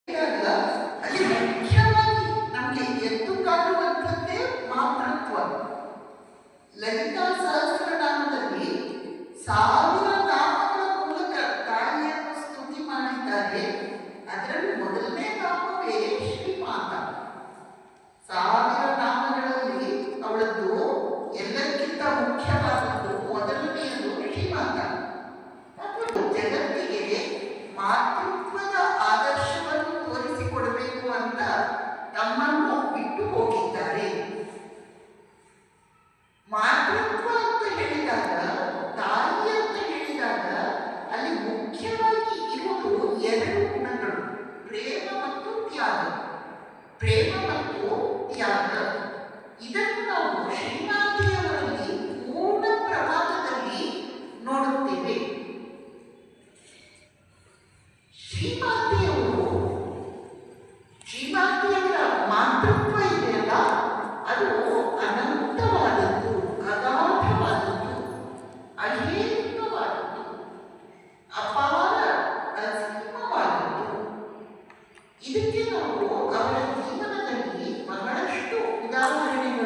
ಹೇಳಿದಾಗ ಅಲ್ಲಿ ಮುಖ್ಯವಾಗಿ ನಮಗೆ ಎದ್ದು ಕಾಣುವಂಥದ್ದೇ ಮಾತೃತ್ವ. ಲಲಿತಾ ಸಹಸ್ರನಾಮದಲ್ಲಿ 1000 ನಾಮಗಳ ಮೂಲಕ ತಾಯಿಯನ್ನು ಸ್ತುತಿ ಮಾಡಿದ್ದಾರೆ. ಅದರಲ್ಲಿ ಮೊದಲನೇ ನಾಮವೇ ಶ್ರೀಮಾತ. 1000 ನಾಮಗಳಲ್ಲಿ ಅವಳದ್ದು ಎಲ್ಲಕ್ಕಿಂತ ಮುಖ್ಯವಾದದ್ದು ಮೊದಲನೆಯದು ಶ್ರೀಮಾತ. ಜಗತ್ತಿಗೆ ಮಾತೃತ್ವದ ಆದರ್ಶವನ್ನು ತೋರಿಸಿಕೊಡಬೇಕು ಅಂತ ತಮ್ಮನ್ನು ಬಿಟ್ಟು ಹೋಗಿದ್ದಾರೆ. ಮಾತೃತ್ವ ಅಂತ ಹೇಳಿದಾಗ, ತಾಯಿ ಅಂತ ಹೇಳಿದಾಗ ಅಲ್ಲಿ ಮುಖ್ಯವಾಗಿ ಇರುವುದು 2 ಗುಣಗಳು, ಪ್ರೇಮ ಮತ್ತು ತ್ಯಾಗ. ಪ್ರೇಮ ಮತ್ತು ತ್ಯಾಗ ಇದನ್ನು ನಾವು ಶ್ರೀಮಾತೆಯವರಲ್ಲಿ ಪೂರ್ಣ ಪ್ರಮಾಣದಲ್ಲಿ ನೋಡುತ್ತೇವೆ. ಶ್ರೀಮಾತೆಯವರ ಮಾತೃತ್ವ ಇದೆಯಲ್ಲ, ಅದು ಅನಂತವಾದದ್ದು, ಅಗಾಧವಾದದ್ದು, ಅಹೇತುಕವಾದದ್ದು, ಅಪಾರ ಅಸೀಮವಾದದ್ದು. ಇದಕ್ಕೆ ನಾವು ಅವರ ಜೀವನದಲ್ಲಿ ಬಹಳಷ್ಟು ಉದಾಹರಣೆಗಳು